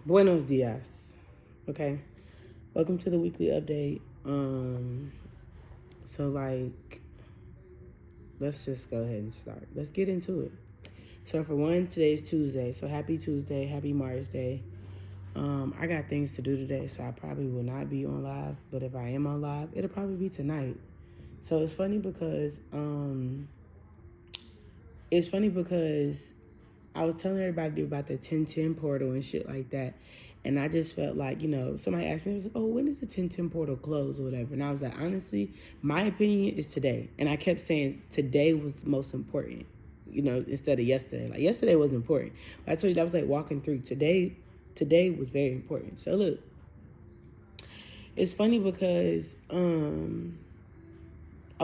Buenos dias. Okay. Welcome to the weekly update. So like let's just go ahead and start. Let's get into it. So for one, today is Tuesday. So happy Tuesday, happy Mars Day. I got things to do today, so I probably will not be on live. But if I am on live, it'll probably be tonight. So it's funny because I was telling everybody about the 1010 portal and shit like that. And I just felt like, somebody asked me, I was like, oh, when does the 1010 portal close or whatever? And I was like, honestly, my opinion is today. And I kept saying today was the most important, instead of yesterday. Like yesterday was important. But I told you that was like walking through. Today was very important. So look, it's funny because I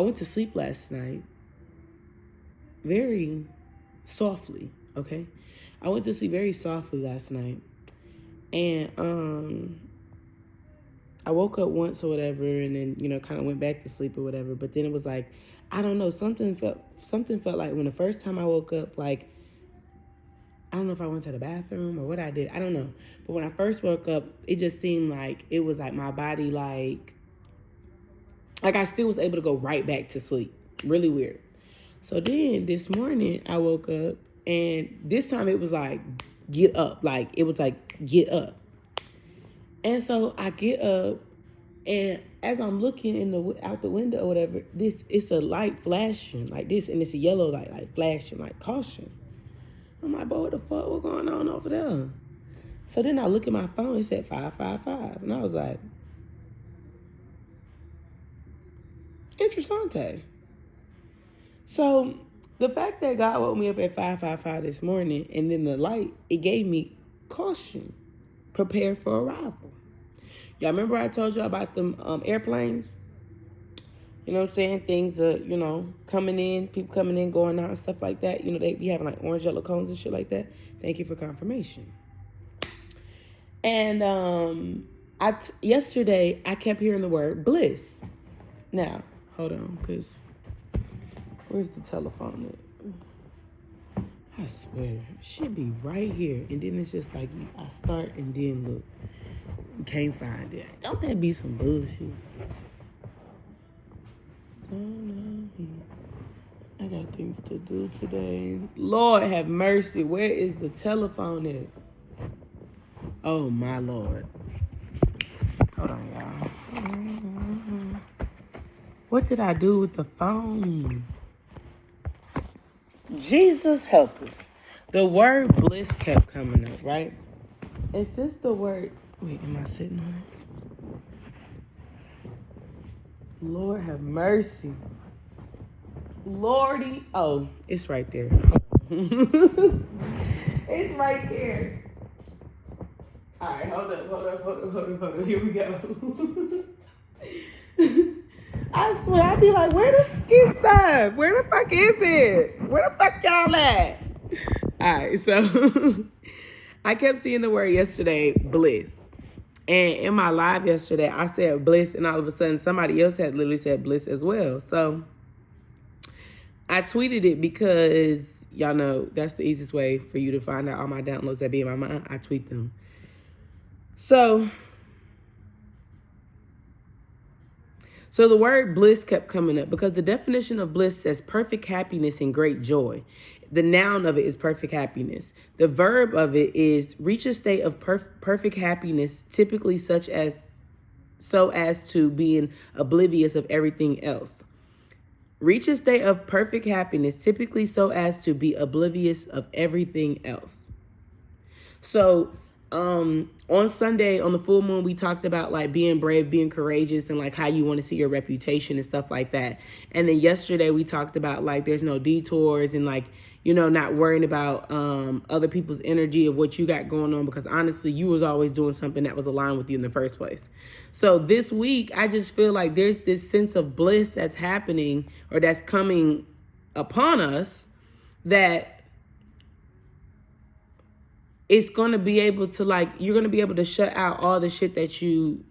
went to sleep last night very softly, okay? I went to sleep very softly last night. And I woke up once or whatever and then, kind of went back to sleep or whatever. But then it was like, I don't know, something felt like when the first time I woke up, like, I don't know if I went to the bathroom or what I did. I don't know. But when I first woke up, it just seemed like it was like my body, like I still was able to go right back to sleep. Really weird. So then this morning I woke up and this time it was like, get up. Like, it was like, get up. And so I get up and as I'm looking out the window or whatever, it's a light flashing like this. And it's a yellow light, like flashing, like caution. I'm like, boy, what the fuck? What's going on over there? So then I look at my phone, it said 555. And I was like, interessante. So the fact that God woke me up at 555 this morning and then the light, it gave me caution. Prepare for arrival. Y'all remember I told you about them airplanes? You know what I'm saying? Things are, coming in, people coming in, going out and stuff like that. They be having like orange, yellow cones and shit like that. Thank you for confirmation. And yesterday I kept hearing the word bliss. Now, hold on, because where's the telephone at? I swear, it should be right here. And then it's just like, I start and then look. You can't find it. Don't that be some bullshit? I got things to do today. Lord have mercy. Where is the telephone at? Oh, my Lord. Hold on, y'all. What did I do with the phone? Jesus help us. The word bliss kept coming up, right? And since the word... Wait, am I sitting on it? Lord have mercy. Lordy. Oh, it's right there. It's right there. All right, hold up. Here we go. I swear, I be like, where the fuck is that? Where the fuck is it? Where the fuck y'all at? All right, so I kept seeing the word yesterday, bliss. And in my live yesterday, I said bliss, and all of a sudden somebody else had literally said bliss as well. So I tweeted it because y'all know that's the easiest way for you to find out all my downloads that be in my mind. I tweet them. So the word bliss kept coming up because the definition of bliss says perfect happiness and great joy. The noun of it is perfect happiness. The verb of it is reach a state of perfect happiness, typically so as to being oblivious of everything else. Reach a state of perfect happiness, typically so as to be oblivious of everything else. So on Sunday, on the full moon, we talked about like being brave, being courageous, and like how you want to see your reputation and stuff like that. And then yesterday we talked about like there's no detours and like, not worrying about other people's energy of what you got going on, because honestly, you was always doing something that was aligned with you in the first place. So this week, I just feel like there's this sense of bliss that's happening or that's coming upon us that it's going to be able to like, you're going to be able to shut out all the shit that you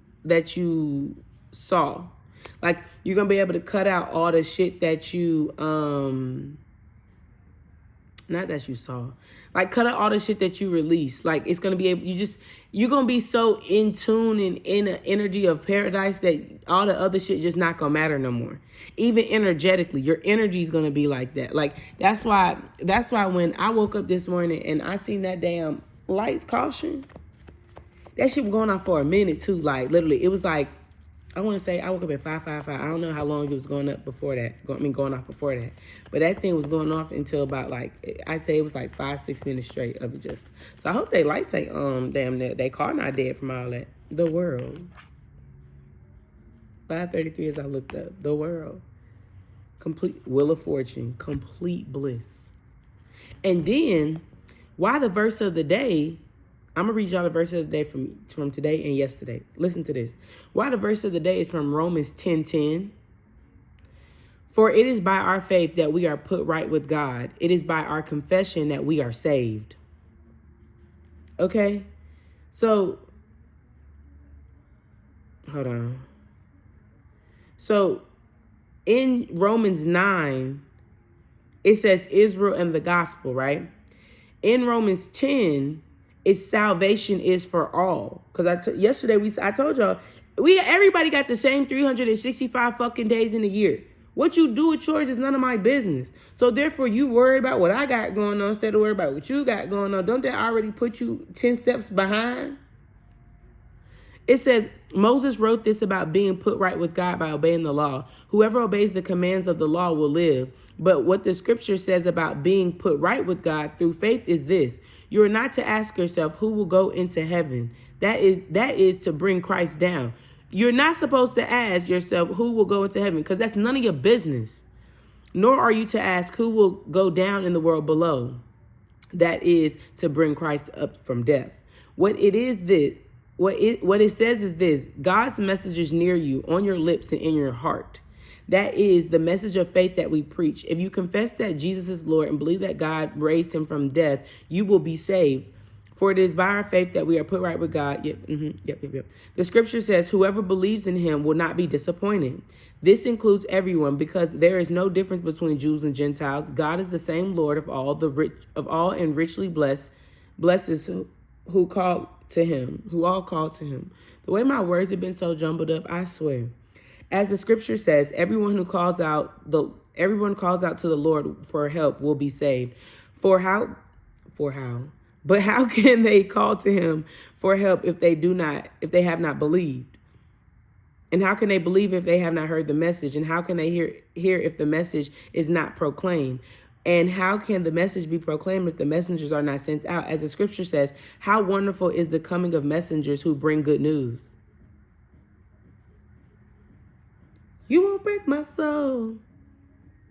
saw. Like, you're going to be able to cut out all the shit that you, not that you saw. Like, cut out all the shit that you release. Like, it's going to be able, you're going to be so in tune and in an energy of paradise that all the other shit just not going to matter no more. Even energetically, your energy is going to be like that. Like, that's why when I woke up this morning and I seen that damn lights caution, that shit was going on for a minute too. Like, literally, it was like, I want to say I woke up at 5:55. I don't know how long it was going up before that. Going off before that. But that thing was going off until about like, I say it was like 5-6 minutes straight of it just. So I hope they lights ain't, damn, they car not dead from all that. The world. 5:33 as I looked up. The world. Complete wheel of fortune. Complete bliss. And then, why the verse of the day? I'm going to read y'all the verse of the day from today and yesterday. Listen to this. Why the verse of the day is from Romans 10:10. For it is by our faith that we are put right with God. It is by our confession that we are saved. Okay? So, hold on. So, in Romans 9, it says Israel and the gospel, right? In Romans 10, it's salvation is for all. Because yesterday I told y'all, everybody got the same 365 fucking days in a year. What you do with yours is none of my business. So therefore, you worry about what I got going on instead of worry about what you got going on. Don't that already put you 10 steps behind? It says, Moses wrote this about being put right with God by obeying the law. Whoever obeys the commands of the law will live. But what the scripture says about being put right with God through faith is this. You are not to ask yourself who will go into heaven. That is to bring Christ down. You're not supposed to ask yourself who will go into heaven because that's none of your business. Nor are you to ask who will go down in the world below. That is to bring Christ up from death. What it says is this: God's message is near you, on your lips and in your heart. That is the message of faith that we preach. If you confess that Jesus is Lord and believe that God raised him from death, you will be saved. For it is by our faith that we are put right with God. Yep. The scripture says, whoever believes in him will not be disappointed. This includes everyone because there is no difference between Jews and Gentiles. God is the same Lord of all and richly blesses who called to him, who all called to him. The way my words have been so jumbled up, I swear. As the scripture says, everyone calls out to the Lord for help will be saved. For how? But how can they call to him for help if they have not believed? And how can they believe if they have not heard the message? And how can they hear if the message is not proclaimed? And how can the message be proclaimed if the messengers are not sent out? As the scripture says, how wonderful is the coming of messengers who bring good news. You won't break my soul.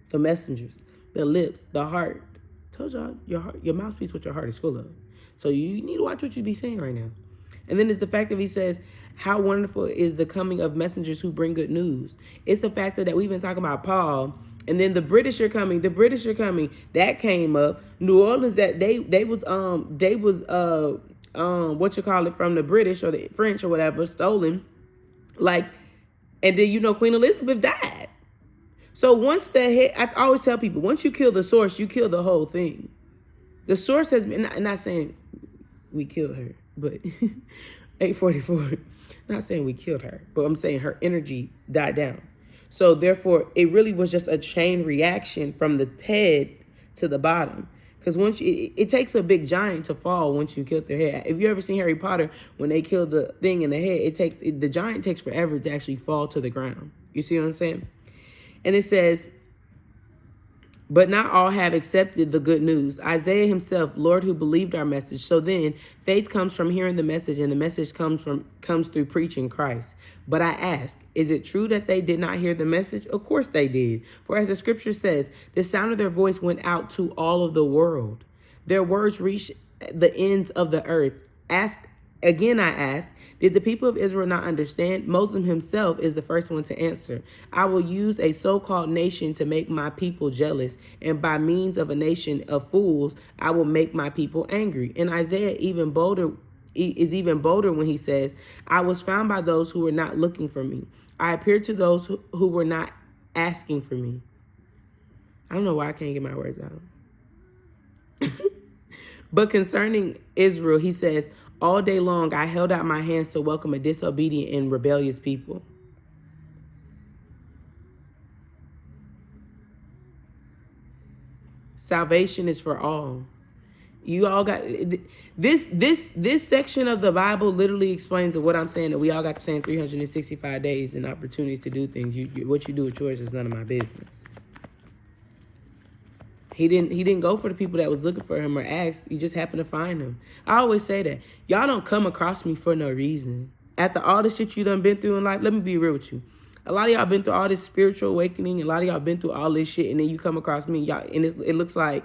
The messengers, the lips, the heart. Told y'all, your mouth speaks what your heart is full of. So you need to watch what you be saying right now. And then it's the fact that he says, how wonderful is the coming of messengers who bring good news. It's the fact that we've been talking about Paul, and then the British are coming. That came up. New Orleans, that they was from the British or the French or whatever, stolen. Like, and then Queen Elizabeth died. So once I always tell people, once you kill the source, you kill the whole thing. The source has been, not saying we killed her, but 844, not saying we killed her, but I'm saying her energy died down. So therefore, it really was just a chain reaction from the head to the bottom. Because it takes a big giant to fall once you kill their head. If you ever seen Harry Potter, when they kill the thing in the head, the giant takes forever to actually fall to the ground. You see what I'm saying? And it says, but not all have accepted the good news. Isaiah himself, Lord, who believed our message. So then faith comes from hearing the message, and the message comes through preaching Christ. But I ask, is it true that they did not hear the message? Of course they did. For as the scripture says, the sound of their voice went out to all of the world. Their words reached the ends of the earth. Again, I ask, did the people of Israel not understand? Moses himself is the first one to answer. I will use a so-called nation to make my people jealous, and by means of a nation of fools, I will make my people angry. And Isaiah is even bolder when he says, I was found by those who were not looking for me. I appeared to those who were not asking for me. I don't know why I can't get my words out. But concerning Israel, he says, all day long I held out my hands to welcome a disobedient and rebellious people. Salvation is for all. You all got this section of the Bible literally explains what I'm saying, that we all got the same 365 days and opportunities to do things. What you do with yours is none of my business. He didn't go for the people that was looking for him or asked. You just happened to find him. I always say that. Y'all don't come across me for no reason. After all the shit you done been through in life, let me be real with you. A lot of y'all been through all this spiritual awakening. A lot of y'all been through all this shit, and then you come across me, y'all, and it looks like,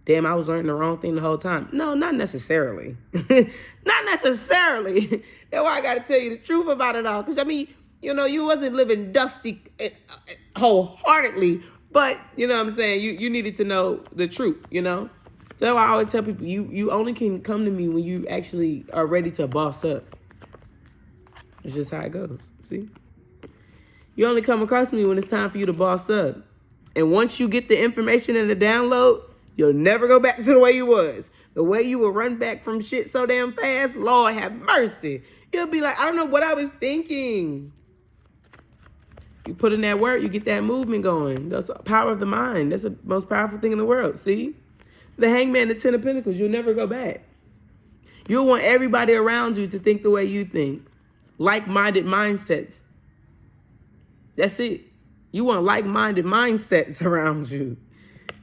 damn, I was learning the wrong thing the whole time. No, not necessarily. Not necessarily. That's why I got to tell you the truth about it all. Because, I mean, you wasn't living dusty wholeheartedly. But, you know what I'm saying? You needed to know the truth, So that's why I always tell people, you only can come to me when you actually are ready to boss up. It's just how it goes. See? You only come across me when it's time for you to boss up. And once you get the information and the download, you'll never go back to the way you was. The way you will run back from shit so damn fast, Lord have mercy. You'll be like, I don't know what I was thinking. You put in that work, you get that movement going. That's the power of the mind. That's the most powerful thing in the world. See? The Hangman, the Ten of Pentacles, you'll never go back. You'll want everybody around you to think the way you think. Like-minded mindsets. That's it. You want like-minded mindsets around you.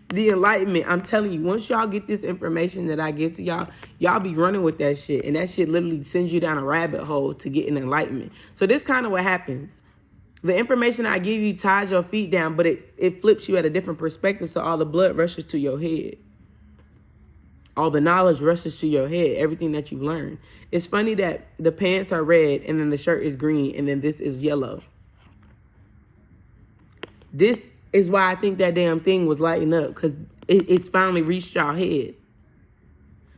The enlightenment, I'm telling you, once y'all get this information that I give to y'all, y'all be running with that shit. And that shit literally sends you down a rabbit hole to get an enlightenment. So this kind of what happens. The information I give you ties your feet down, but it flips you at a different perspective, so all the blood rushes to your head. All the knowledge rushes to your head, everything that you've learned. It's funny that the pants are red, and then the shirt is green, and then this is yellow. This is why I think that damn thing was lighting up, because it's finally reached y'all head.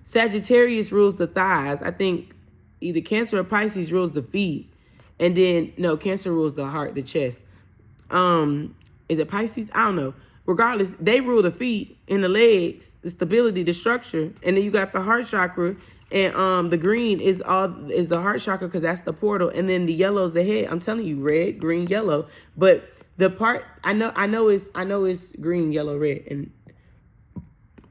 Sagittarius rules the thighs. I think either Cancer or Pisces rules the feet. And then, no, Cancer rules the heart, the chest. Is it Pisces? I don't know. Regardless, they rule the feet and the legs, the stability, the structure. And then you got the heart chakra. And the green is the heart chakra because that's the portal. And then the yellow is the head. I'm telling you, red, green, yellow. But the part, I know it's green, yellow, red. And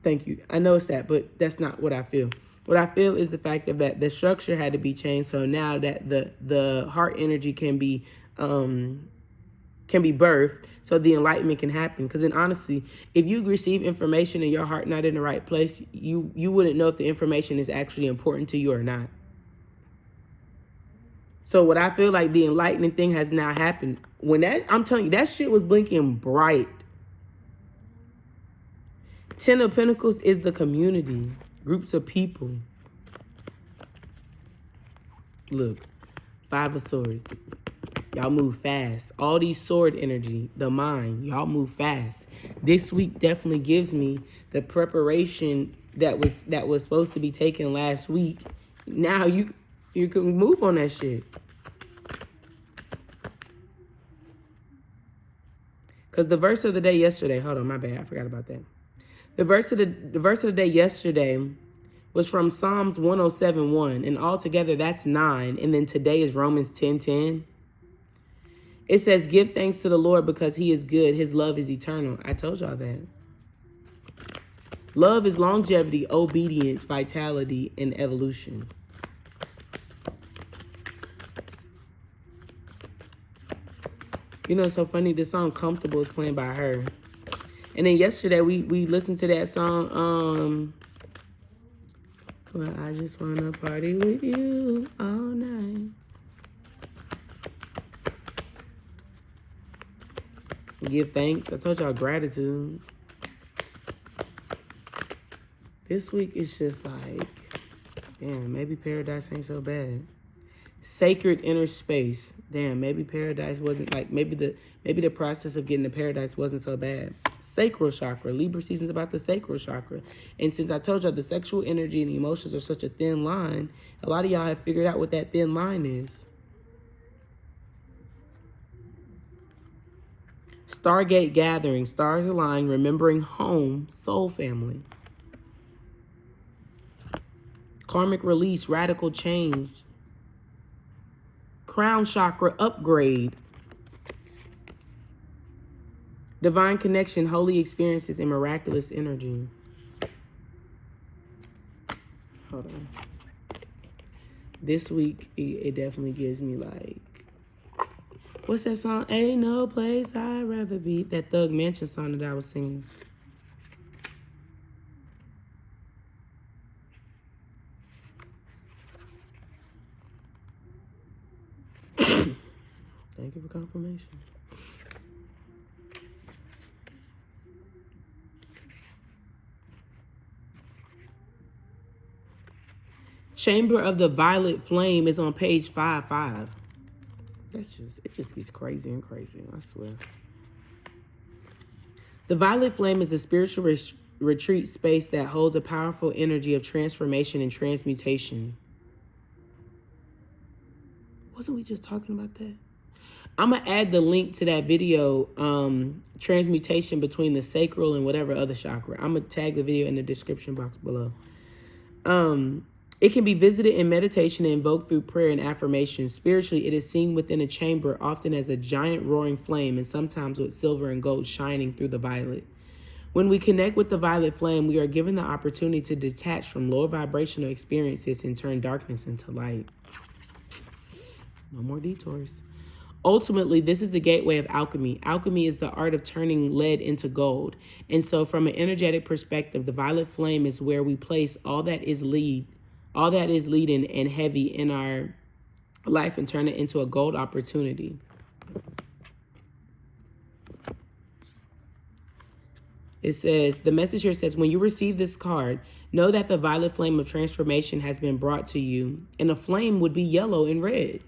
thank you. I know it's that, but that's not what I feel. What I feel is the fact that the structure had to be changed. So now that the heart energy can be birthed, so the enlightenment can happen. Because then honestly, if you receive information and your heart not in the right place, you wouldn't know if the information is actually important to you or not. So what I feel like the enlightening thing has now happened. I'm telling you, that shit was blinking bright. Ten of Pentacles is the community. Groups of people. Look, Five of Swords. Y'all move fast. All these sword energy, the mind, y'all move fast. This week definitely gives me the preparation that was supposed to be taken last week. Now you can move on that shit. Because the verse of the day yesterday, hold on, my bad, I forgot about that. The verse of the day yesterday was from Psalms 107:1, and altogether that's 9. And then today is Romans 10:10. It says, "Give thanks to the Lord because He is good. His love is eternal." I told y'all that. Love is longevity, obedience, vitality, and evolution. You know, it's so funny. This song "Comfortable" is playing by her. And then yesterday we listened to that song, well, I just wanna party with you all night. Give thanks. I told y'all gratitude. This week it's just like, damn, maybe paradise ain't so bad. Sacred inner space. Damn, maybe paradise wasn't like, maybe the process of getting to paradise wasn't so bad. Sacral chakra. Libra season's about the sacral chakra. And since I told y'all the sexual energy and the emotions are such a thin line, a lot of y'all have figured out what that thin line is. Stargate gathering. Stars align. Remembering home. Soul family. Karmic release, radical change. Crown chakra upgrade. Divine connection, holy experiences, and miraculous energy. Hold on. This week, it definitely gives me like, what's that song? Ain't no place I'd rather be. That Thug Mansion song that I was singing. Thank you for confirmation. Chamber of the Violet Flame is on page 5-5. It just gets crazy and crazy, I swear. The Violet Flame is a spiritual retreat space that holds a powerful energy of transformation and transmutation. Wasn't we just talking about that? I'm going to add the link to that video, transmutation between the sacral and whatever other chakra. I'm going to tag the video in the description box below. It can be visited in meditation and invoked through prayer and affirmation. Spiritually, it is seen within a chamber, often as a giant roaring flame and sometimes with silver and gold shining through the violet. When we connect with the violet flame, we are given the opportunity to detach from lower vibrational experiences and turn darkness into light. No more detours. Ultimately, this is the gateway of alchemy. Alchemy is the art of turning lead into gold. And so from an energetic perspective, the violet flame is where we place all that is leading and heavy in our life and turn it into a gold opportunity. It says, the message here says, when you receive this card, know that the violet flame of transformation has been brought to you, and a flame would be yellow and red.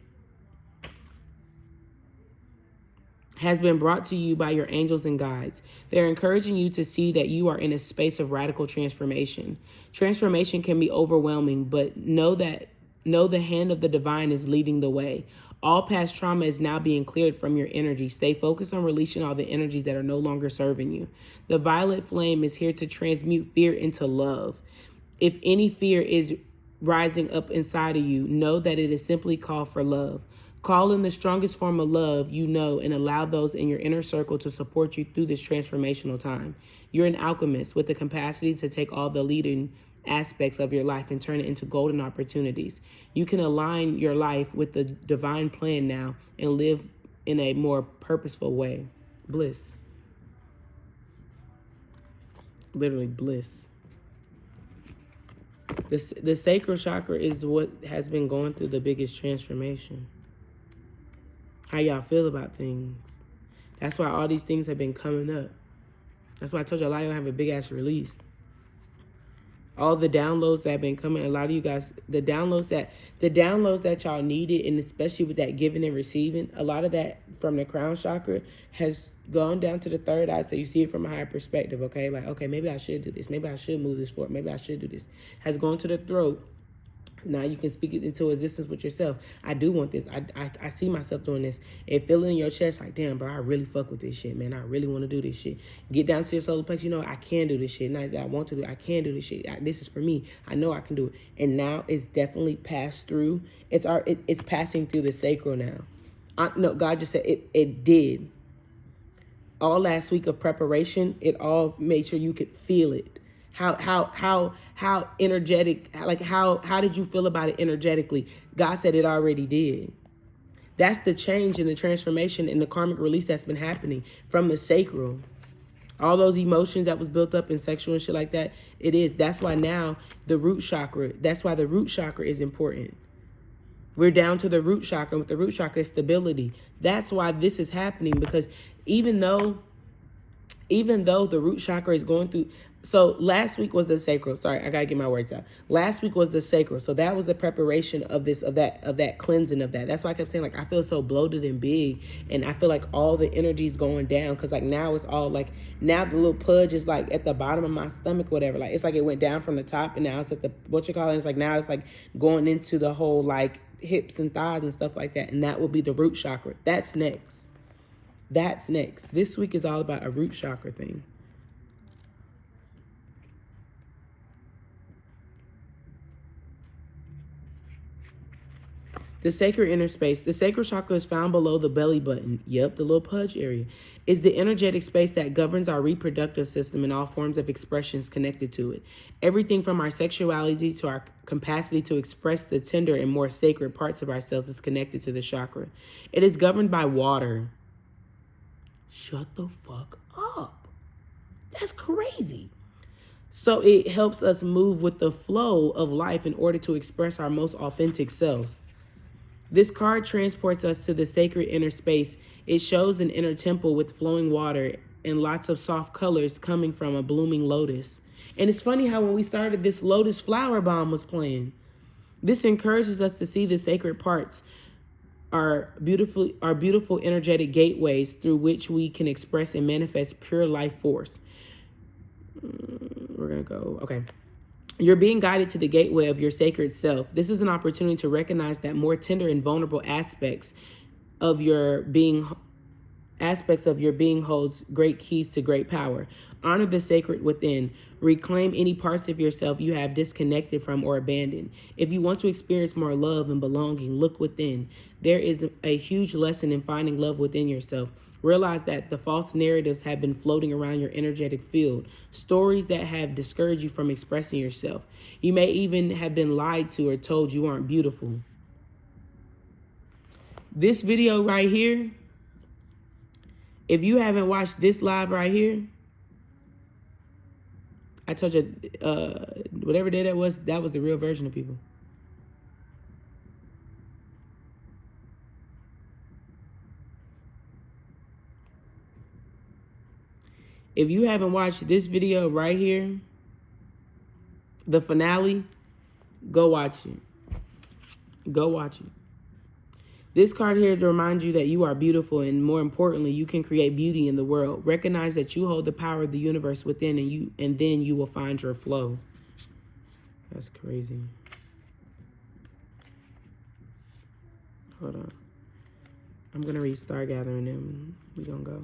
Has been brought to you by your angels and guides. They're encouraging you to see that you are in a space of radical transformation. Transformation can be overwhelming, but know the hand of the divine is leading the way. All past trauma is now being cleared from your energy. Stay focused on releasing all the energies that are no longer serving you. The violet flame is here to transmute fear into love. If any fear is rising up inside of you, know that it is simply call for love. Call in the strongest form of love you know and allow those in your inner circle to support you through this transformational time. You're an alchemist with the capacity to take all the leading aspects of your life and turn it into golden opportunities. You can align your life with the divine plan now and live in a more purposeful way. Bliss. Literally bliss. The sacral chakra is what has been going through the biggest transformation. How y'all feel about things. That's why all these things have been coming up. That's why I told you a lot of y'all have a big ass release. All the downloads that have been coming, a lot of you guys, the downloads that y'all needed, and especially with that giving and receiving, a lot of that from the crown chakra has gone down to the third eye, so you see it from a higher perspective, okay? Like, okay, maybe I should do this. Maybe I should move this forward. Maybe I should do this. Has gone to the throat. Now you can speak it into existence with yourself. I do want this. I see myself doing this. And feel it in your chest like, damn, bro, I really fuck with this shit, man. I really want to do this shit. Get down to your solar plexus. You know, I can do this shit. Not that I want to do it. I can do this shit. This is for me. I know I can do it. And now it's definitely passed through. It's passing through the sacral now. No, God just said it did. All last week of preparation, it all made sure you could feel it. How energetic, like how did you feel about it energetically? God said it already did. That's the change and the transformation and the karmic release that's been happening from the sacral. All those emotions that was built up in sexual and shit like that, it is. That's why now the root chakra, that's why the root chakra is important. We're down to the root chakra. With the root chakra, stability. That's why this is happening, because even though the root chakra is going through, so last week was the sacral. Sorry, I gotta get my words out. Last week was the sacral. So that was the preparation of that cleansing of that. That's why I kept saying, like, I feel so bloated and big, and I feel like all the energy's going down, because like now it's all like, now the little pudge is like at the bottom of my stomach, whatever. Like it's like it went down from the top, and now it's at the, what you call it? It's like now it's like going into the whole like hips and thighs and stuff like that, and that will be the root chakra. That's next. That's next. This week is all about a root chakra thing. The sacred inner space. The sacral chakra is found below the belly button. Yep, the little pudge area. Is the energetic space that governs our reproductive system and all forms of expressions connected to it. Everything from our sexuality to our capacity to express the tender and more sacred parts of ourselves is connected to the chakra. It is governed by water. Shut the fuck up. That's crazy. So it helps us move with the flow of life in order to express our most authentic selves. This card transports us to the sacred inner space. It shows an inner temple with flowing water and lots of soft colors coming from a blooming lotus. And it's funny how when we started, this lotus flower bomb was playing. This encourages us to see the sacred parts, our beautiful energetic gateways through which we can express and manifest pure life force. We're going to go. Okay. You're being guided to the gateway of your sacred self. This is an opportunity to recognize that more tender and vulnerable aspects of your being holds great keys to great power. Honor the sacred within. Reclaim any parts of yourself you have disconnected from or abandoned. If you want to experience more love and belonging, look within. There is a huge lesson in finding love within yourself. Realize that the false narratives have been floating around your energetic field, stories that have discouraged you from expressing yourself. You may even have been lied to or told you aren't beautiful. This video right here, if you haven't watched this live right here, I told you, whatever day that was the real version of people. If you haven't watched this video right here, the finale, go watch it. Go watch it. This card here is to remind you that you are beautiful, and more importantly, you can create beauty in the world. Recognize that you hold the power of the universe within, and then you will find your flow. That's crazy. Hold on. I'm going to read Star Gathering and we're going to go.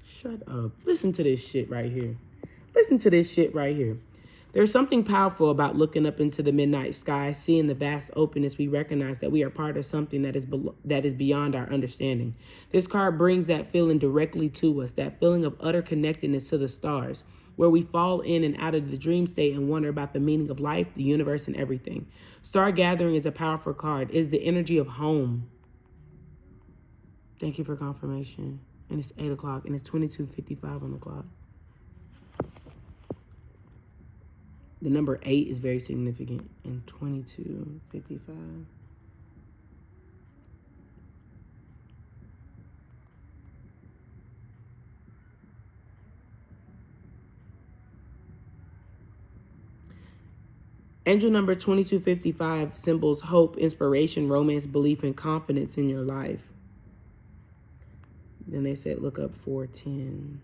Shut up. Listen to this shit right here. Listen to this shit right here. There's something powerful about looking up into the midnight sky, seeing the vast openness. We recognize that we are part of something that is beyond our understanding. This card brings that feeling directly to us, that feeling of utter connectedness to the stars, where we fall in and out of the dream state and wonder about the meaning of life, the universe, and everything. Star Gathering is a powerful card. It is the energy of home. Thank you for confirmation. And it's 8 o'clock, and it's 22:55 on the clock. The number 8 is very significant, and 22:55. Angel number 2255 symbols hope, inspiration, romance, belief, and confidence in your life. Then they said, look up 410.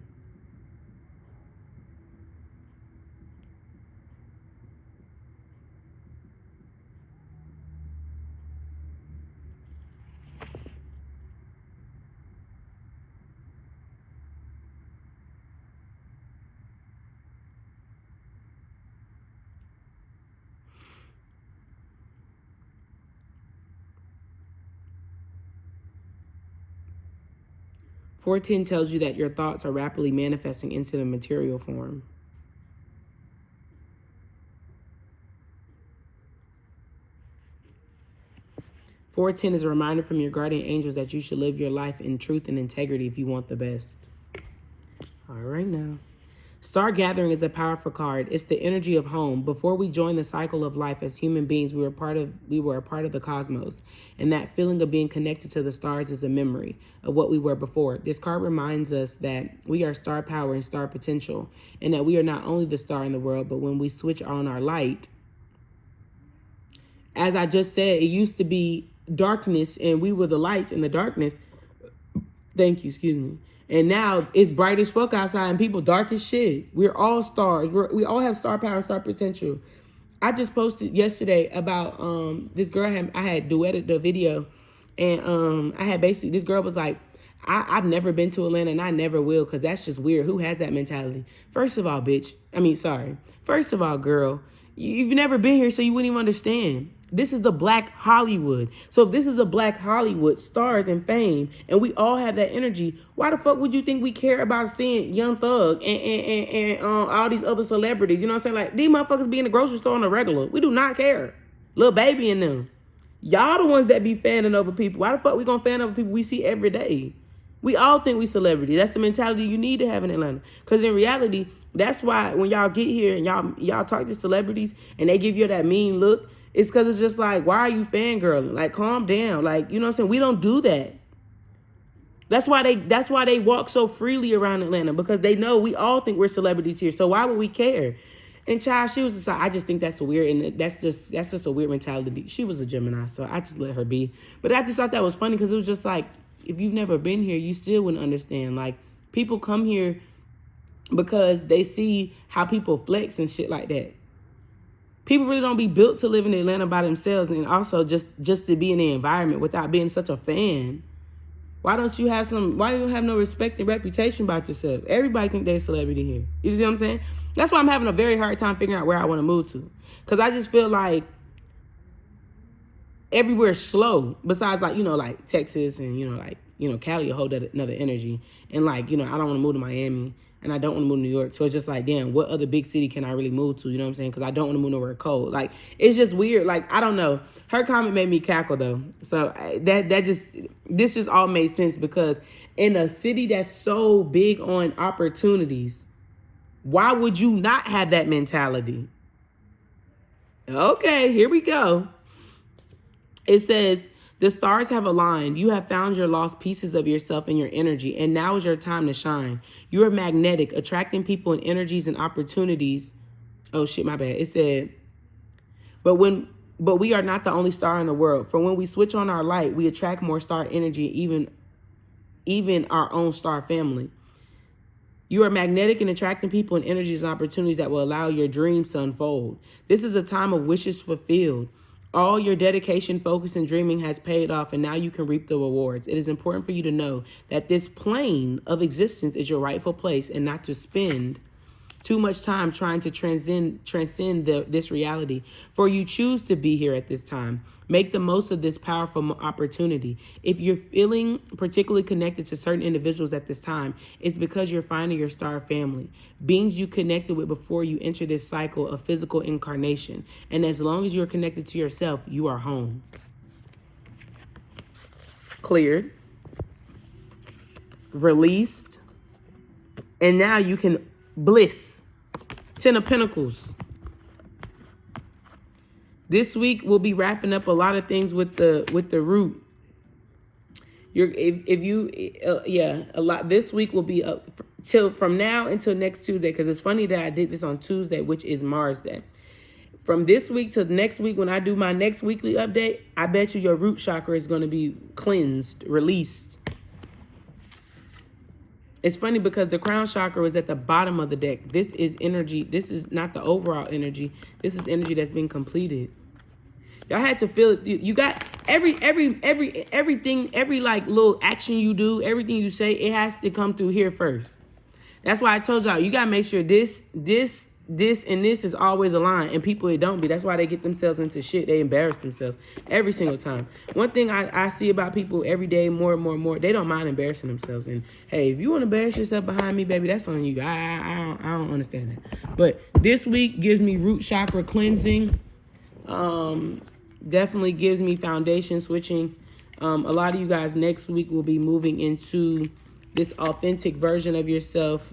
Fourteen tells you that your thoughts are rapidly manifesting into the material form. Four-10 is a reminder from your guardian angels that you should live your life in truth and integrity if you want the best. All right now. Star Gathering is a powerful card. It's the energy of home. Before we joined the cycle of life as human beings, we were a part of the cosmos. And that feeling of being connected to the stars is a memory of what we were before. This card reminds us that we are star power and star potential, and that we are not only the star in the world, but when we switch on our light, as I just said, it used to be darkness and we were the lights in the darkness. Thank you, excuse me. And now it's bright as fuck outside and people dark as shit. We're all stars. We all have star power, star potential. I just posted yesterday about this girl I had duetted the video, and I had basically, this girl was like, I've never been to Atlanta and I never will, because that's just weird. Who has that mentality? First of all, bitch. First of all, girl, you've never been here, so you wouldn't even understand. This is the Black Hollywood. So if this is a Black Hollywood, stars and fame, and we all have that energy, why the fuck would you think we care about seeing Young Thug and all these other celebrities? You know what I'm saying? Like, these motherfuckers be in the grocery store on the regular. We do not care. Lil Baby and them. Y'all the ones that be fanning over people. Why the fuck we gonna fan over people we see every day? We all think we celebrity. That's the mentality you need to have in Atlanta. Because in reality, that's why when y'all get here and y'all talk to celebrities and they give you that mean look, it's because it's just like, why are you fangirling? Like, calm down. Like, you know what I'm saying? We don't do that. That's why they walk so freely around Atlanta, because they know we all think we're celebrities here. So why would we care? And child, she was just like, I just think that's a weird, and that's just a weird mentality. She was a Gemini, so I just let her be. But I just thought that was funny, because it was just like, if you've never been here, you still wouldn't understand. Like, people come here because they see how people flex and shit like that. People really don't be built to live in Atlanta by themselves, and also just to be in the environment without being such a fan. Why don't you have no respect and reputation about yourself? Everybody think they're a celebrity here. You see what I'm saying? That's why I'm having a very hard time figuring out where I want to move to. Because I just feel like everywhere's slow, besides like, like Texas and, Cali, a whole another energy. And like, I don't want to move to Miami and I don't want to move to New York. So it's just like, damn, what other big city can I really move to? You know what I'm saying? Because I don't want to move nowhere cold. Like, it's just weird. Like, I don't know. Her comment made me cackle though. So this just all made sense, because in a city that's so big on opportunities, why would you not have that mentality? Okay, here we go. It says, the stars have aligned. You have found your lost pieces of yourself and your energy, and now is your time to shine. You are magnetic, attracting people and energies and opportunities. Oh shit, my bad. It said, but we are not the only star in the world. For when we switch on our light, we attract more star energy, even our own star family. You are magnetic and attracting people and energies and opportunities that will allow your dreams to unfold. This is a time of wishes fulfilled. All your dedication, focus, and dreaming has paid off, and now you can reap the rewards. It is important for you to know that this plane of existence is your rightful place, and not to spend too much time trying to transcend this reality. For you choose to be here at this time. Make the most of this powerful opportunity. If you're feeling particularly connected to certain individuals at this time, it's because you're finding your star family, beings you connected with before you enter this cycle of physical incarnation. And as long as you're connected to yourself, you are home. Cleared. Released. And now you can bliss. 10 of Pentacles. This week we'll be wrapping up a lot of things with the root. A lot. This week will be from now until next Tuesday, because it's funny that I did this on Tuesday, which is Mars Day. From this week to next week, when I do my next weekly update, I bet you your root chakra is going to be cleansed, released. It's funny because the crown chakra is at the bottom of the deck. This is energy. This is not the overall energy. This is energy that's been completed. Y'all had to feel it. You got everything, every like little action you do, everything you say, it has to come through here first. That's why I told y'all, you got to make sure this, and this is always aligned, and people, it don't be. That's why they get themselves into shit. They embarrass themselves every single time. One thing I see about people every day, more and more, they don't mind embarrassing themselves. And hey, if you want to embarrass yourself behind me, baby, that's on you. I don't understand that. But this week gives me root chakra cleansing. Definitely gives me foundation switching. A lot of you guys next week will be moving into this authentic version of yourself,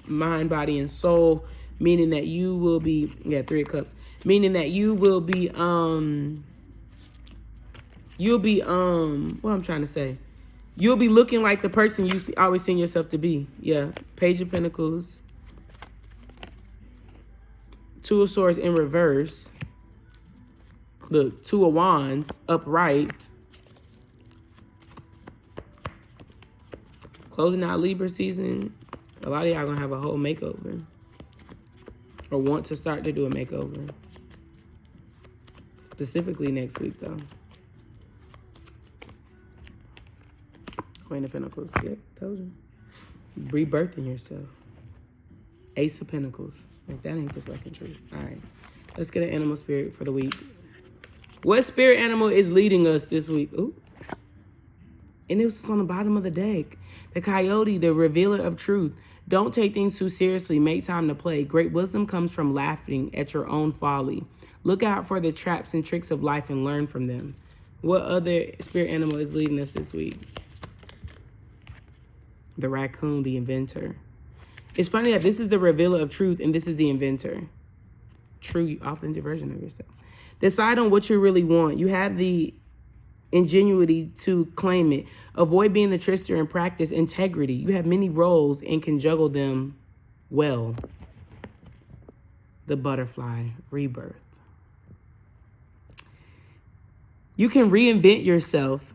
mind, body, and soul. Meaning that you will be, 3 of Cups. Meaning that you will be, what I'm trying to say? You'll be looking like the person you always seen yourself to be. Yeah, Page of Pentacles. 2 of Swords in reverse. The 2 of Wands upright. Closing out Libra season. A lot of y'all gonna have a whole makeover. Or want to start to do a makeover. Specifically next week, though. Queen of Pentacles. Yep, told you. Rebirthing yourself. Ace of Pentacles. Like, that ain't the fucking truth. All right. Let's get an animal spirit for the week. What spirit animal is leading us this week? Ooh. And it was on the bottom of the deck. The coyote, the revealer of truth. Don't take things too seriously. Make time to play. Great wisdom comes from laughing at your own folly. Look out for the traps and tricks of life and learn from them. What other spirit animal is leading us this week? The raccoon, the inventor. It's funny that this is the revealer of truth and this is the inventor. True, authentic version of yourself. Decide on what you really want. You have the ingenuity to claim it. Avoid being the trickster and practice integrity. You have many roles and can juggle them well. The butterfly, rebirth. You can reinvent yourself.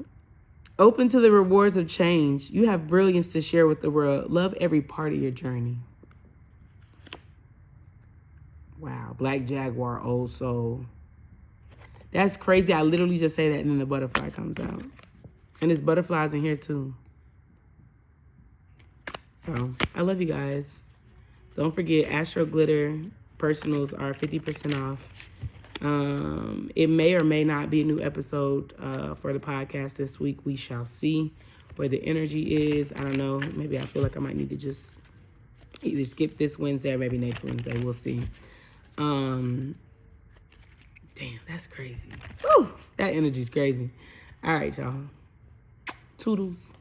Open to the rewards of change. You have brilliance to share with the world. Love every part of your journey. Wow. Black Jaguar, old soul. That's crazy. I literally just say that and then the butterfly comes out. And there's butterflies in here too. So, I love you guys. Don't forget, Astro Glitter Personals are 50% off. It may or may not be a new episode for the podcast this week. We shall see where the energy is. I don't know. Maybe I feel like I might need to just either skip this Wednesday or maybe next Wednesday. We'll see. Damn, that's crazy. Woo, that energy's crazy. All right, y'all. Toodles.